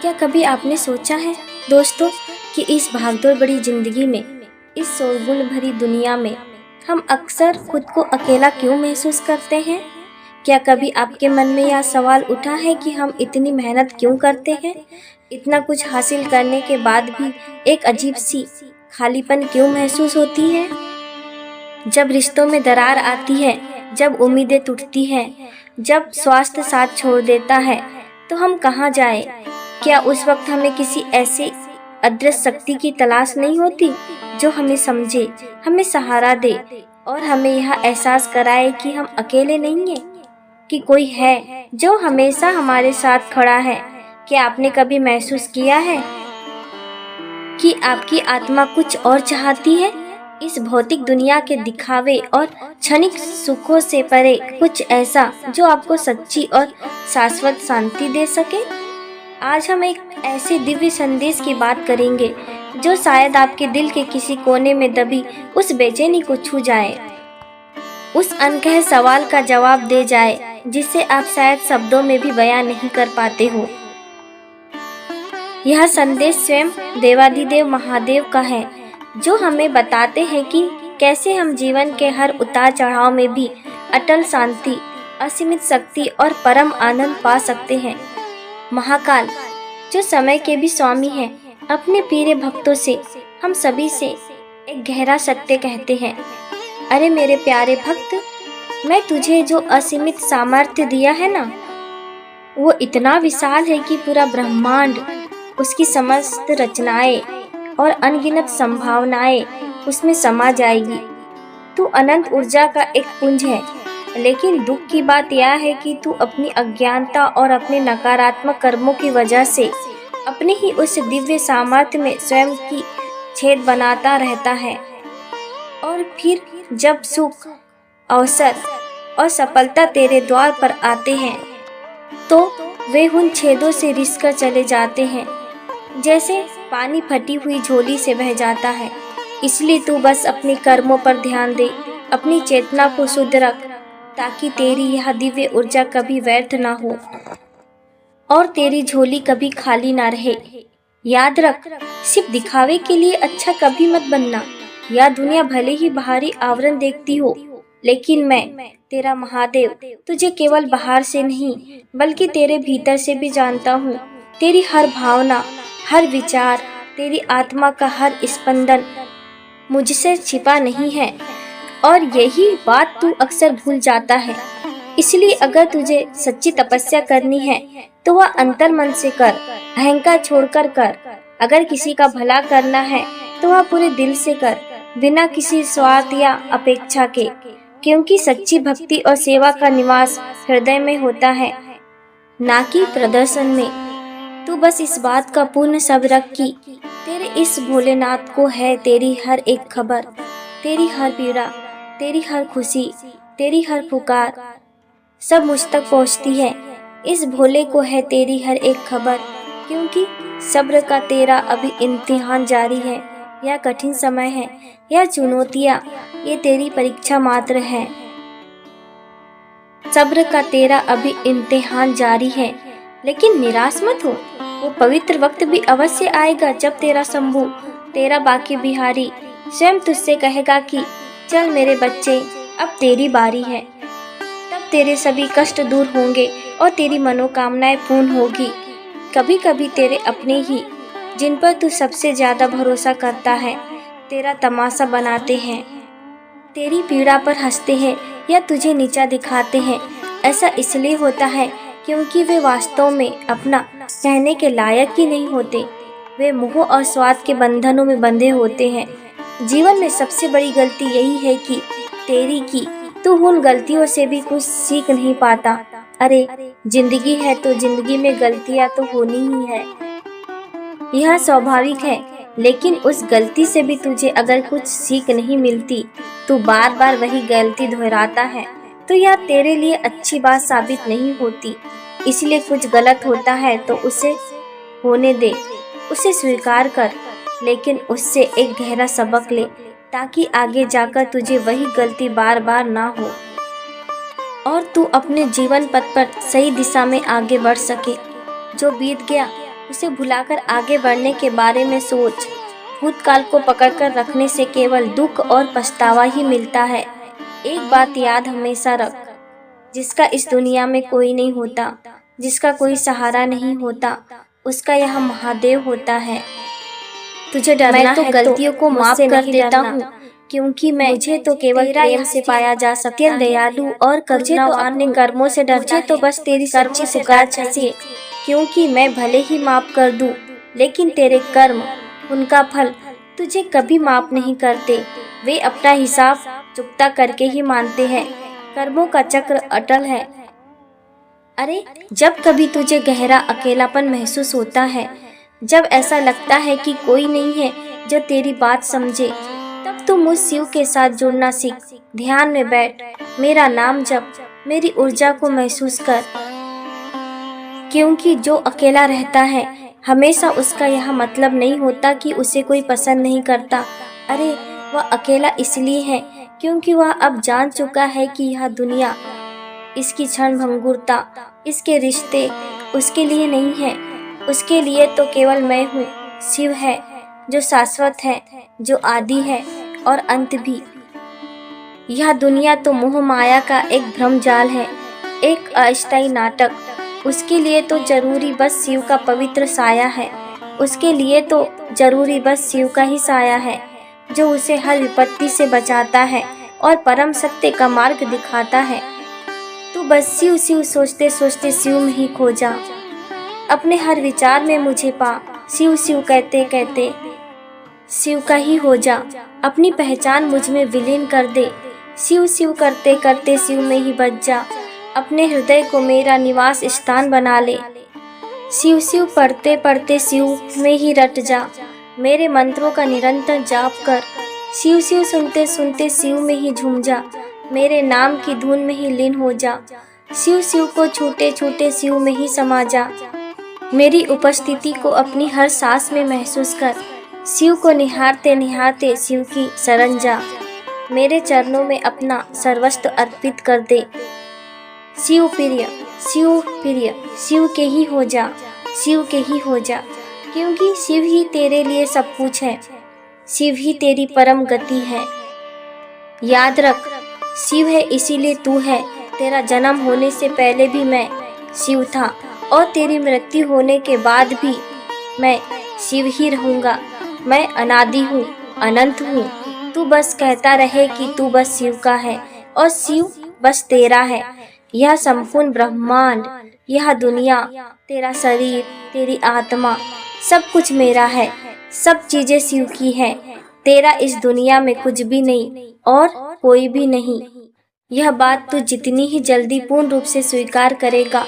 क्या कभी आपने सोचा है दोस्तों कि इस भागदौड़ भरी जिंदगी में, इस शोरगुल भरी दुनिया में हम अक्सर खुद को अकेला क्यों महसूस करते हैं? क्या कभी आपके मन में यह सवाल उठा है कि हम इतनी मेहनत क्यों करते हैं? इतना कुछ हासिल करने के बाद भी एक अजीब सी खालीपन क्यों महसूस होती है? जब रिश्तों में दरार आती है, जब उम्मीदें टूटती हैं, जब स्वास्थ्य साथ छोड़ देता है, तो हम कहाँ जाए? क्या उस वक्त हमें किसी ऐसी अदृश्य शक्ति की तलाश नहीं होती जो हमें समझे, हमें सहारा दे और हमें यह एहसास कराए कि हम अकेले नहीं हैं, कि कोई है जो हमेशा हमारे साथ खड़ा है? क्या आपने कभी महसूस किया है कि आपकी आत्मा कुछ और चाहती है, इस भौतिक दुनिया के दिखावे और क्षणिक सुखों से परे कुछ ऐसा जो आपको सच्ची और शाश्वत शांति दे सके? आज हम एक ऐसे दिव्य संदेश की बात करेंगे जो शायद आपके दिल के किसी कोने में दबी उस बेचैनी को छू जाए, उस अनकहे सवाल का जवाब दे जाए जिसे आप शायद शब्दों में भी बयां नहीं कर पाते हो। यह संदेश स्वयं देवाधिदेव महादेव का है, जो हमें बताते हैं कि कैसे हम जीवन के हर उतार चढ़ाव में भी अटल शांति, असीमित शक्ति और परम आनंद पा सकते हैं। महाकाल, जो समय के भी स्वामी हैं, अपने प्रिय भक्तों से, हम सभी से एक गहरा सत्य कहते हैं। अरे मेरे प्यारे भक्त, मैं तुझे जो असीमित सामर्थ्य दिया है ना, वो इतना विशाल है कि पूरा ब्रह्मांड, उसकी समस्त रचनाएं और अनगिनत संभावनाएं उसमें समा जाएगी। तू अनंत ऊर्जा का एक पुंज है, लेकिन दुख की बात यह है कि तू अपनी अज्ञानता और अपने नकारात्मक कर्मों की वजह से अपने ही उस दिव्य सामर्थ्य में स्वयं की छेद बनाता रहता है। और फिर जब सुख, अवसर और सफलता तेरे द्वार पर आते हैं, तो वे उन छेदों से रिस कर चले जाते हैं, जैसे पानी फटी हुई झोली से बह जाता है। इसलिए तू बस अपने कर्मों पर ध्यान दे, अपनी चेतना को शुद्ध रख, ताकि तेरी यह दिव्य ऊर्जा कभी व्यर्थ ना हो और तेरी झोली कभी खाली ना रहे। याद रख, सिर्फ दिखावे के लिए अच्छा कभी मत बनना। यह दुनिया भले ही बाहरी आवरण देखती हो, लेकिन मैं, तेरा महादेव, तुझे केवल बाहर से नहीं बल्कि तेरे भीतर से भी जानता हूँ। तेरी हर भावना, हर विचार, तेरी आत्मा का हर स्पंदन मुझसे छिपा नहीं है, और यही बात तू अक्सर भूल जाता है। इसलिए अगर तुझे सच्ची तपस्या करनी है तो वह अंतर मन से कर, अहंकार छोड़कर कर। अगर किसी का भला करना है तो वह पूरे दिल से कर, बिना किसी स्वार्थ या अपेक्षा के, क्योंकि सच्ची भक्ति और सेवा का निवास हृदय में होता है, ना कि प्रदर्शन में। तू बस इस बात का पूर्ण सब रख कि तेरे इस भोलेनाथ को है तेरी हर एक खबर, तेरी हर पीड़ा, तेरी हर खुशी, तेरी हर पुकार सब मुझ तक पहुँचती है। इस भोले को है तेरी हर एक खबर, क्योंकि सब्र का तेरा अभी इम्तिहान जारी है। यह कठिन समय है, यह चुनौतियाँ, ये तेरी परीक्षा मात्र है। सब्र का तेरा अभी इम्तिहान जारी है, लेकिन निराश मत हो। वो पवित्र वक्त भी अवश्य आएगा जब तेरा शंभू, तेरा बांके बिहारी स्वयं तुझसे कहेगा कि चल मेरे बच्चे, अब तेरी बारी है। तब तेरे सभी कष्ट दूर होंगे और तेरी मनोकामनाएं पूर्ण होगी। कभी कभी तेरे अपने ही, जिन पर तू सबसे ज्यादा भरोसा करता है, तेरा तमाशा बनाते हैं, तेरी पीड़ा पर हंसते हैं या तुझे नीचा दिखाते हैं। ऐसा इसलिए होता है क्योंकि वे वास्तव में अपना कहने के लायक ही नहीं होते। वे मोह और स्वार्थ के बंधनों में बंधे होते हैं। जीवन में सबसे बड़ी गलती यही है कि तेरी की तू उन गलतियों से भी कुछ सीख नहीं पाता। अरे जिंदगी है तो जिंदगी में गलतियां तो होनी ही है, यह स्वाभाविक है। लेकिन उस गलती से भी तुझे अगर कुछ सीख नहीं मिलती, तू बार बार वही गलती दोहराता है, तो यह तेरे लिए अच्छी बात साबित नहीं होती। इसलिए कुछ गलत होता है तो उसे होने दे, उसे स्वीकार कर, लेकिन उससे एक गहरा सबक ले, ताकि आगे जाकर तुझे वही गलती बार बार ना हो और तू अपने जीवन पथ पर सही दिशा में आगे बढ़ सके। जो बीत गया उसे भुलाकर आगे बढ़ने के बारे में सोच। भूतकाल को पकड़कर रखने से केवल दुख और पछतावा ही मिलता है। एक बात याद हमेशा रख, जिसका इस दुनिया में कोई नहीं होता, जिसका कोई सहारा नहीं होता, उसका यह महादेव होता है। तुझे डरना है तो गलतियों को माफ कर देता हूँ, क्योंकि मुझे तो केवल प्रेम से पाया जा सकता है। दयालु और करुणा अपने कर्मों से डरता है। तो बस तेरी सच्ची पुकार चाहिए, क्योंकि मैं भले ही माफ कर दूं, लेकिन तेरे कर्म, उनका फल तुझे कभी माफ नहीं करते। वे अपना हिसाब चुकता करके ही मानते हैं। कर्मों का चक्र अटल है। अरे, जब कभी तुझे गहरा अकेलापन महसूस होता है, जब ऐसा लगता है कि कोई नहीं है जो तेरी बात समझे, तब तू मुझ शिव के साथ जुड़ना सीख। ध्यान में बैठ, मेरा नाम जप, मेरी ऊर्जा को महसूस कर, क्योंकि जो अकेला रहता है हमेशा उसका यह मतलब नहीं होता कि उसे कोई पसंद नहीं करता। अरे, वह अकेला इसलिए है क्योंकि वह अब जान चुका है कि यह दुनिया, इसकी क्षण भंगुरता, इसके रिश्ते उसके लिए नहीं है। उसके लिए तो केवल मैं हूँ। शिव है जो शाश्वत है, जो आदि है और अंत भी। यह दुनिया तो मोह माया का एक भ्रमजाल है, एक अस्थायी नाटक। उसके लिए तो जरूरी बस शिव का पवित्र साया है। उसके लिए तो जरूरी बस शिव का ही साया है, जो उसे हर विपत्ति से बचाता है और परम सत्य का मार्ग दिखाता है। तू बस शिव शिव सोचते सोचते शिव में ही खो जा। अपने हर विचार में मुझे पा। शिव शिव कहते कहते शिव का ही हो जा। अपनी पहचान मुझ में विलीन कर दे। शिव शिव करते करते शिव में ही बच जा। अपने हृदय को मेरा निवास स्थान बना ले। शिव शिव पढ़ते पढ़ते शिव में ही रट जा। मेरे मंत्रों का निरंतर जाप कर। शिव शिव सुनते सुनते शिव में ही झूम जा। मेरे नाम की धुन में ही लीन हो जा। शिव शिव को छूटे छूटे शिव में ही समा जा। मेरी उपस्थिति को अपनी हर सांस में महसूस कर। शिव को निहारते निहारते शिव की शरण जा। मेरे चरणों में अपना सर्वस्व अर्पित कर दे। शिव प्रिय, शिव प्रिय, शिव के ही हो जा, शिव के ही हो जा, क्योंकि शिव ही तेरे लिए सब कुछ है। शिव ही तेरी परम गति है। याद रख, शिव है इसीलिए तू है। तेरा जन्म होने से पहले भी मैं शिव था और तेरी मृत्यु होने के बाद भी मैं शिव ही रहूँगा। मैं अनादि हूँ, अनंत हूँ। तू बस कहता रहे कि तू बस शिव का है और शिव बस तेरा है। यह संपूर्ण ब्रह्मांड, यह दुनिया, तेरा शरीर, तेरी आत्मा, सब कुछ मेरा है। सब चीजें शिव की हैं। तेरा इस दुनिया में कुछ भी नहीं और कोई भी नहीं। यह बात तू जितनी ही जल्दी पूर्ण रूप से स्वीकार करेगा,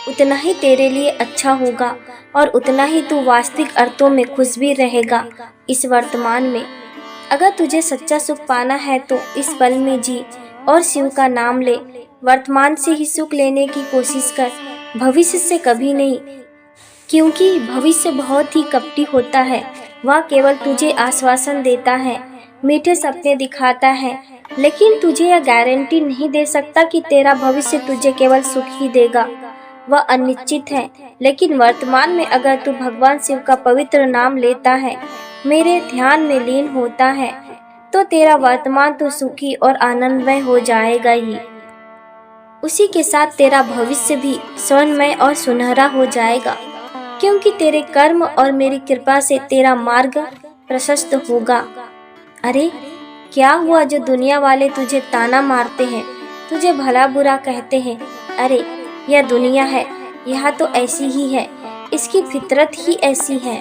उतना ही तेरे लिए अच्छा होगा और उतना ही तू वास्तविक अर्थों में खुश भी रहेगा इस वर्तमान में। अगर तुझे सच्चा सुख पाना है तो इस पल में जी और शिव का नाम ले। वर्तमान से ही सुख लेने की कोशिश कर, भविष्य से कभी नहीं, क्योंकि भविष्य बहुत ही कपटी होता है। वह केवल तुझे आश्वासन देता है, मीठे सपने दिखाता है, लेकिन तुझे यह गारंटी नहीं दे सकता कि तेरा भविष्य तुझे केवल सुख ही देगा। वह अनिश्चित है। लेकिन वर्तमान में अगर तू भगवान शिव का पवित्र नाम लेता है, मेरे ध्यान में लीन होता है, तो तेरा वर्तमान तो सुखी और आनंदमय हो जाएगा ही। उसी के साथ तेरा भविष्य भी स्वर्णमय और सुनहरा हो जाएगा, क्योंकि तेरे कर्म और मेरी कृपा से तेरा मार्ग प्रशस्त होगा। अरे, क्या हुआ जो दुनिया वाले तुझे ताना मारते हैं, तुझे भला बुरा कहते हैं? अरे, यह दुनिया है, यह तो ऐसी ही है, इसकी फितरत ही ऐसी है।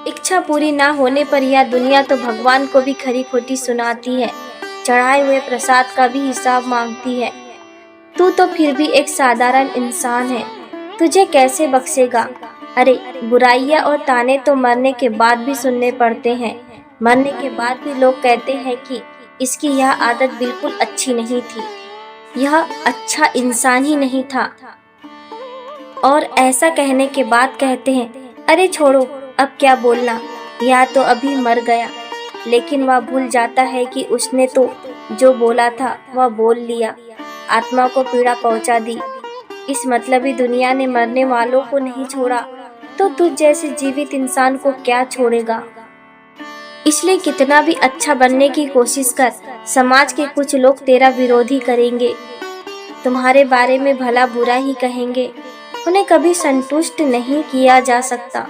इच्छा पूरी ना होने पर यह दुनिया तो भगवान को भी खरी खोटी सुनाती है, चढ़ाए हुए प्रसाद का भी हिसाब मांगती है। तू तो फिर भी एक साधारण इंसान है, तुझे कैसे बख्शेगा? अरे, बुराइयां और ताने तो मरने के बाद भी सुनने पड़ते हैं। मरने के बाद भी लोग कहते हैं कि इसकी यह आदत बिल्कुल अच्छी नहीं थी, यह अच्छा इंसान ही नहीं था। और ऐसा कहने के बाद कहते हैं, अरे छोड़ो, अब क्या बोलना, या तो अभी मर गया। लेकिन वह भूल जाता है कि उसने तो जो बोला था वह बोल लिया, आत्मा को पीड़ा पहुंचा दी। इस मतलबी दुनिया ने मरने वालों को नहीं छोड़ा, तो तुझ जैसे जीवित इंसान को क्या छोड़ेगा। इसलिए कितना भी अच्छा बनने की कोशिश कर, समाज के कुछ लोग तेरा विरोधी करेंगे, तुम्हारे बारे में भला बुरा ही कहेंगे। उन्हें कभी संतुष्ट नहीं किया जा सकता,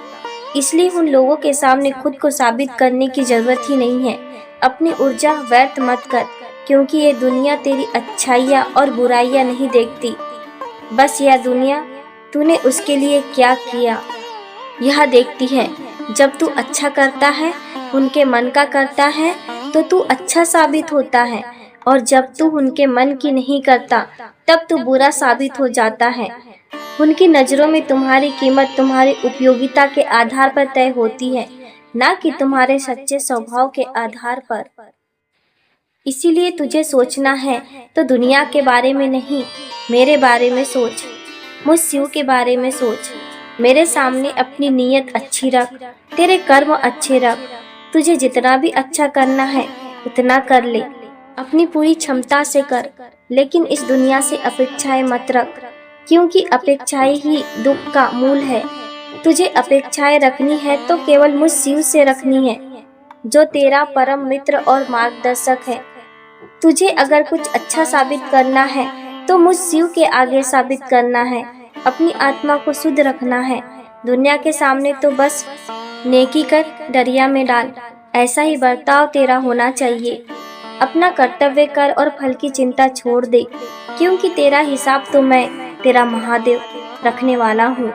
इसलिए उन लोगों के सामने खुद को साबित करने की जरूरत ही नहीं है। अपनी ऊर्जा व्यर्थ मत कर, क्योंकि ये दुनिया तेरी अच्छाइयाँ और बुराइयाँ नहीं देखती। बस यह दुनिया तूने उसके लिए क्या किया यह देखती है। जब तू अच्छा करता है, उनके मन का करता है, तो तू अच्छा साबित होता है, और जब तू उनके मन की नहीं करता, तब तू बुरा साबित हो जाता है। उनकी नज़रों में तुम्हारी कीमत तुम्हारी उपयोगिता के आधार पर तय होती है, ना कि तुम्हारे सच्चे स्वभाव के आधार पर। इसीलिए तुझे सोचना है तो दुनिया के बारे में नहीं, मेरे बारे में सोच। मुझ शिव के बारे में सोच। मेरे सामने अपनी नीयत अच्छी रख, तेरे कर्म अच्छे रख। तुझे जितना भी अच्छा करना है उतना कर ले, अपनी पूरी क्षमता से कर, लेकिन इस दुनिया से अपेक्षाएं मत रख, क्योंकि अपेक्षाएं ही दुख का मूल है। तुझे अपेक्षाएं रखनी है तो केवल मुझ शिव से रखनी है, जो तेरा परम मित्र और मार्गदर्शक है। तुझे अगर कुछ अच्छा साबित करना है तो मुझ शिव के आगे साबित करना है। अपनी आत्मा को शुद्ध रखना है। दुनिया के सामने तो बस नेकी कर, दरिया में डाल, ऐसा ही बर्ताव तेरा होना चाहिए। अपना कर्तव्य कर और फल की चिंता छोड़ दे, क्योंकि तेरा हिसाब तो मैं, तेरा महादेव, रखने वाला हूँ।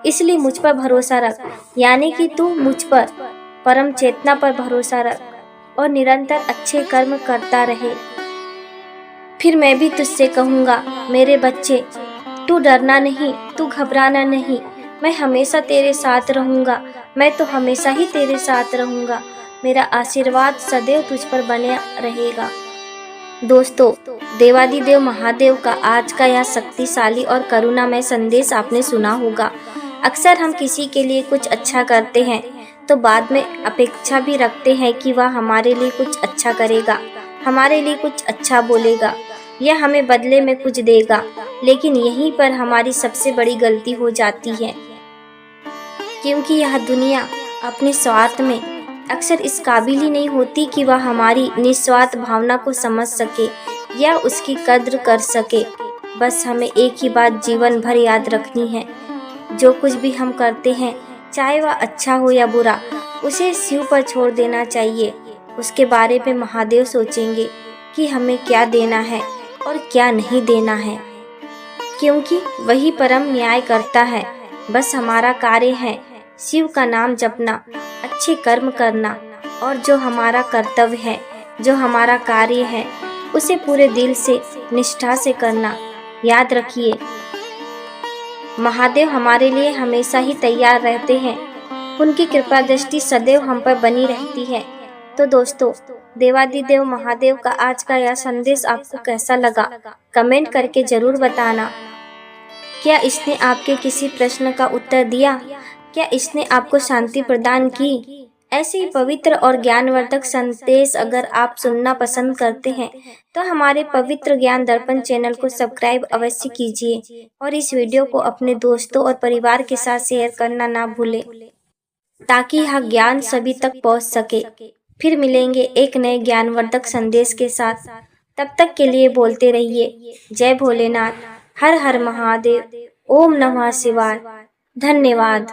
इसलिए मुझ पर भरोसा रख, यानी कि तू मुझ पर, परम चेतना पर भरोसा रख और निरंतर अच्छे कर्म करता रहे। फिर मैं भी तुझसे कहूँगा, मेरे बच्चे, तू डरना नहीं, तू घबराना नहीं। मैं हमेशा तेरे साथ रहूँगा, मैं तो हमेशा ही तेरे साथ रहूँगा। मेरा आशीर्वाद सदैव तुझ पर बने रहेगा। दोस्तों, देवादिदेव महादेव का आज का यह शक्तिशाली और करुणामय संदेश आपने सुना होगा। अक्सर हम किसी के लिए कुछ अच्छा करते हैं तो बाद में अपेक्षा भी रखते हैं कि वह हमारे लिए कुछ अच्छा करेगा, हमारे लिए कुछ अच्छा बोलेगा या हमें बदले में कुछ देगा। लेकिन यहीं पर हमारी सबसे बड़ी गलती हो जाती है, क्योंकि यह दुनिया अपने स्वार्थ में अक्सर इस काबिल ही नहीं होती कि वह हमारी निस्वार्थ भावना को समझ सके या उसकी कद्र कर सके। बस हमें एक ही बात जीवन भर याद रखनी है, जो कुछ भी हम करते हैं, चाहे वह अच्छा हो या बुरा, उसे शिव पर छोड़ देना चाहिए। उसके बारे में महादेव सोचेंगे कि हमें क्या देना है और क्या नहीं देना है, क्योंकि वही परम न्याय करता है। बस हमारा कार्य है शिव का नाम जपना, अच्छे कर्म करना, और जो हमारा कर्तव्य है, जो हमारा कार्य है, उसे पूरे दिल से, निष्ठा से करना। याद रखिए, महादेव हमारे लिए हमेशा ही तैयार रहते हैं। उनकी कृपा दृष्टि सदैव हम पर बनी रहती है। तो दोस्तों, देवादिदेव महादेव का आज का यह संदेश आपको कैसा लगा, कमेंट करके जरूर बताना। क्या इसने आपके किसी प्रश्न का उत्तर दिया? क्या इसने आपको शांति प्रदान की? ऐसे ही पवित्र और ज्ञानवर्धक संदेश अगर आप सुनना पसंद करते हैं तो हमारे पवित्र ज्ञान दर्पण चैनल को सब्सक्राइब अवश्य कीजिए और इस वीडियो को अपने दोस्तों और परिवार के साथ शेयर करना ना भूलें, ताकि यह ज्ञान सभी तक पहुंच सके। फिर मिलेंगे एक नए ज्ञानवर्धक संदेश के साथ। तब तक के लिए बोलते रहिए, जय भोलेनाथ, हर हर महादेव, ओम नमः शिवाय। धन्यवाद।